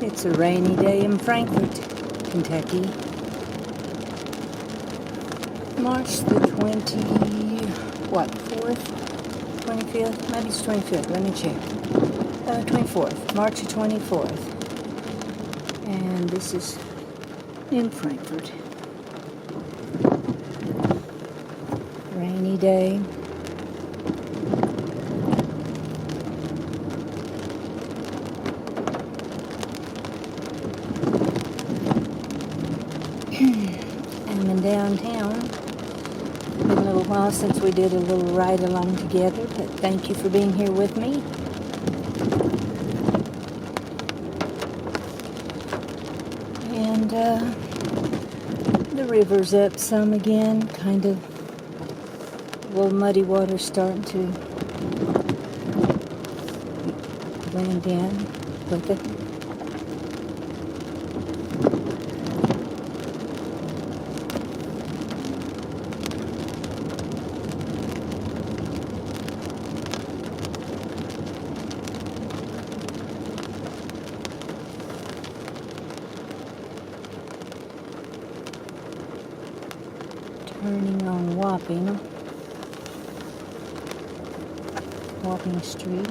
It's a rainy day in Frankfort, Kentucky. March the 25th? Maybe it's 25th, let me check. 24th, March the 24th. And this is in Frankfort. Rainy day. I'm in downtown. Been a little while since we did a little ride along together, but thank you for being here with me. And the river's up some again, kind of a little muddy water starting to blend in with it. Turning on Wapping Street.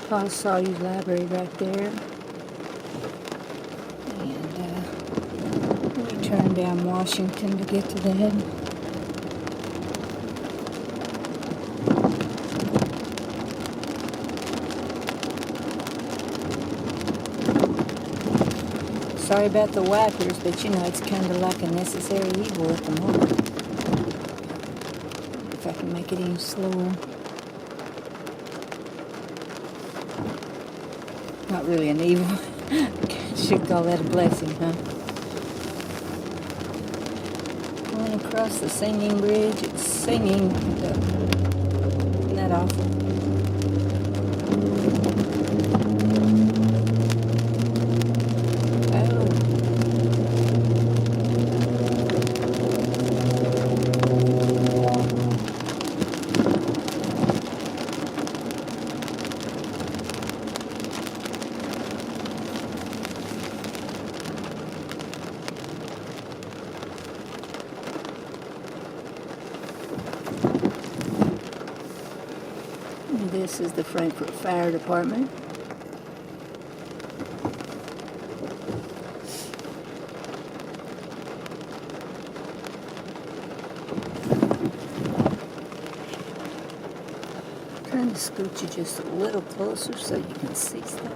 Paul Sawyer's Library right there. And let me turn down Washington to get to that. Sorry about the wipers, but you know it's kind of like a necessary evil at the moment. If I can make it any slower. Not really an evil. Should call that a blessing, huh? Going across the singing bridge. It's singing. Isn't that awful? This is the Frankfort Fire Department. Trying to scoot you just a little closer so you can see stuff.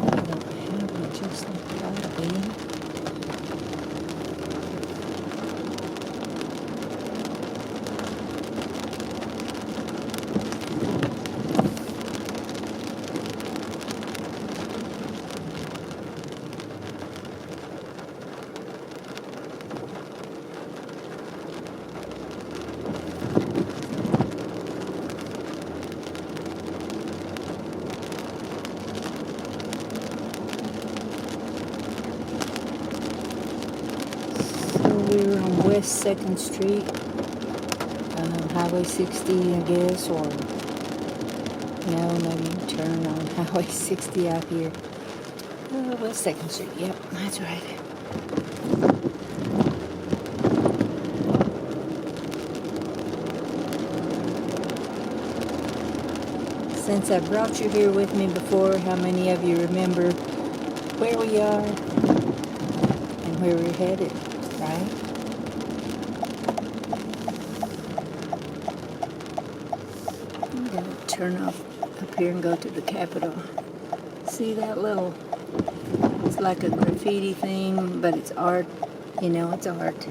I don't have it just like that, baby. We were on West 2nd Street, Highway 60, I guess, or no, maybe you turn on Highway 60 out here. West 2nd Street, yep, that's right. Since I brought you here with me before, how many of you remember where we are and where we're headed? Right? I'm going to turn off up here and go to the Capitol. See that little, it's like a graffiti thing, but it's art, you know, it's art.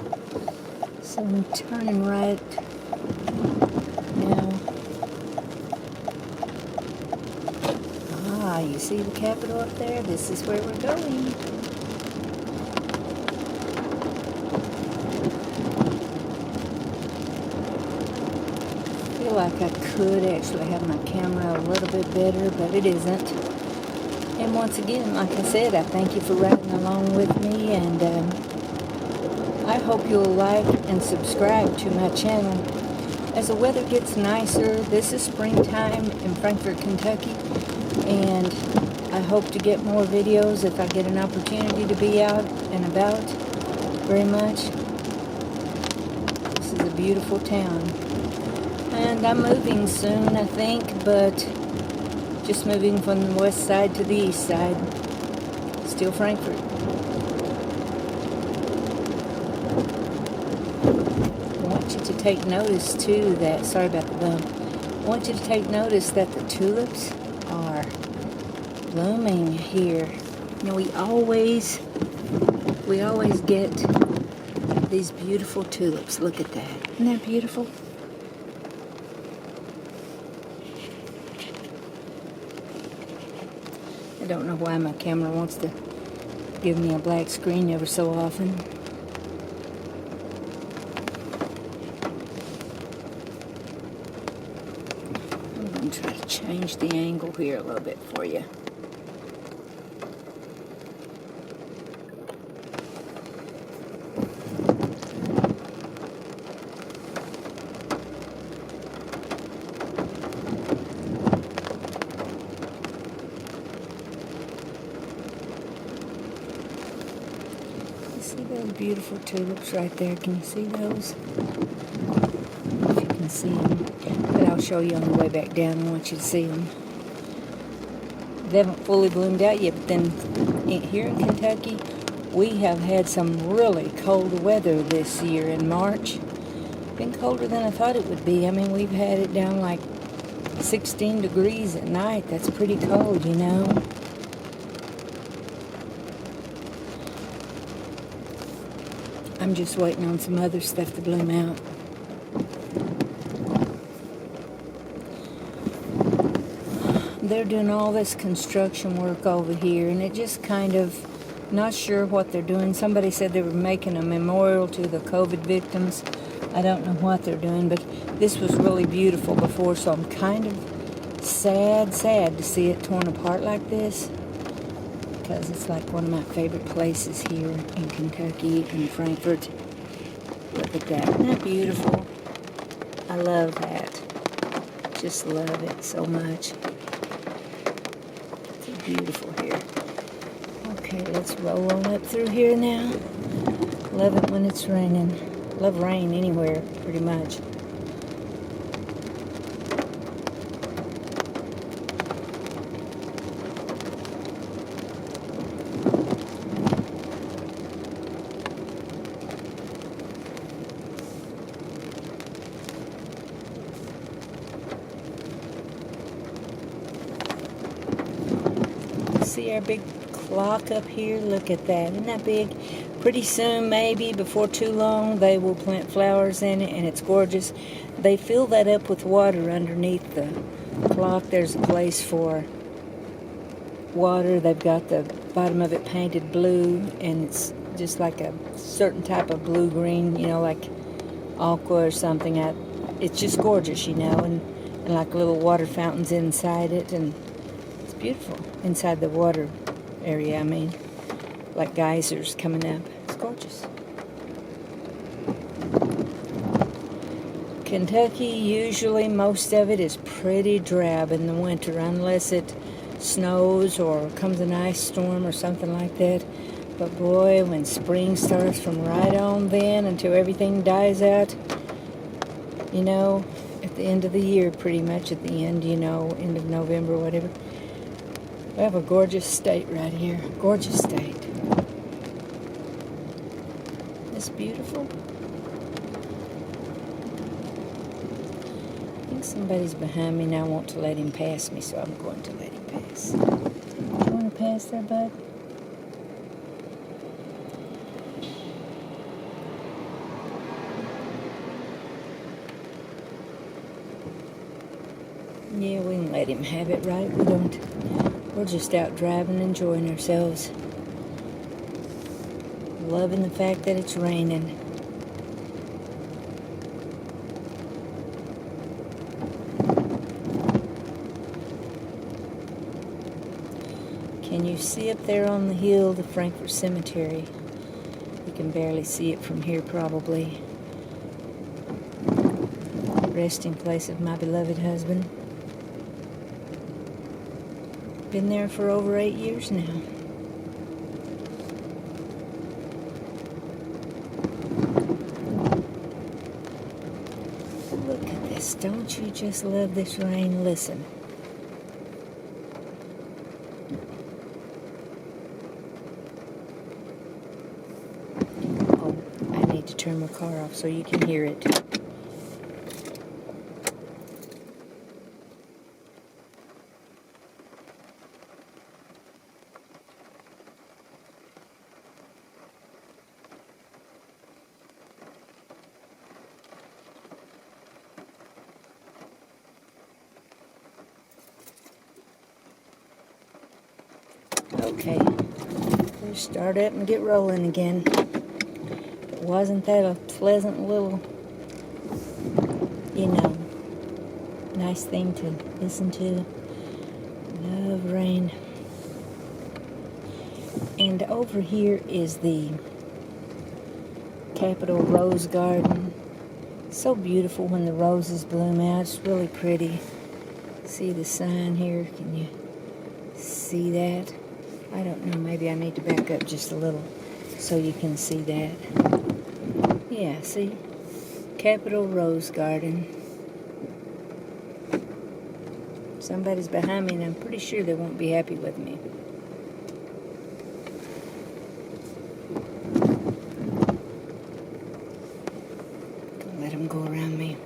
So I'm turning right now. You see the Capitol up there? This is where we're going. like I could actually have my camera a little bit better, but it isn't. And once again, like I said, I thank you for riding along with me, and I hope you'll like and subscribe to my channel. As the weather gets nicer, this is springtime in Frankfort, Kentucky, and I hope to get more videos if I get an opportunity to be out and about very much. This is a beautiful town. And I'm moving soon, I think, but just moving from the west side to the east side. Still Frankfort. I want you to take notice, too, that, sorry about the bump. I want you to take notice that the tulips are blooming here. You know, we always get these beautiful tulips. Look at that. Isn't that beautiful? I don't know why my camera wants to give me a black screen ever so often. I'm going to try to change the angle here a little bit for you. See those beautiful tulips right there? Can you see those? If you can see them. But I'll show you on the way back down. I want you to see them. They haven't fully bloomed out yet, but then here in Kentucky, we have had some really cold weather this year in March. Been colder than I thought it would be. I mean, we've had it down like 16 degrees at night. That's pretty cold, you know. I'm just waiting on some other stuff to bloom out. They're doing all this construction work over here, and it just kind of, not sure what they're doing. Somebody said they were making a memorial to the COVID victims. I don't know what they're doing, but this was really beautiful before, so I'm kind of sad to see it torn apart like this. Because it's like one of my favorite places here in Kentucky, in Frankfort. Look at that. Isn't that beautiful? I love that. Just love it so much. It's beautiful here. Okay, let's roll on up through here now. Love it when it's raining. Love rain anywhere, pretty much. See our big clock up here? Look at that. Isn't that big? Pretty soon, maybe before too long, they will plant flowers in it, and it's gorgeous. They fill that up with water underneath the clock. There's a place for water. They've got the bottom of it painted blue, and it's just like a certain type of blue-green, you know, like aqua or something. It's just gorgeous, you know, and like little water fountains inside it, and it's beautiful. Inside the water area, I mean, like geysers coming up. It's gorgeous. Kentucky, usually most of it is pretty drab in the winter, unless it snows or comes an ice storm or something like that. But boy, when spring starts from right on then until everything dies out, you know, at the end of the year, pretty much at the end, you know, end of November or whatever. We have a gorgeous state right here. Gorgeous state. It's beautiful. I think somebody's behind me now. I want to let him pass me, so I'm going to let him pass. You want to pass there, bud? Yeah, we can let him have it, right? We don't. We're just out driving, enjoying ourselves. Loving the fact that it's raining. Can you see up there on the hill the Frankfort Cemetery? You can barely see it from here probably. Resting place of my beloved husband. Been there for over 8 years now. Look at this. Don't you just love this rain? Listen. Oh, I need to turn my car off so you can hear it. Okay, let's start up and get rolling again. But wasn't that a pleasant little, nice thing to listen to? Love rain. And over here is the Capitol Rose Garden. So beautiful when the roses bloom out. It's really pretty. See the sign here? Can you see that? I don't know, maybe I need to back up just a little so you can see that. Yeah, see? Capitol Rose Garden. Somebody's behind me and I'm pretty sure they won't be happy with me. Let them go around me.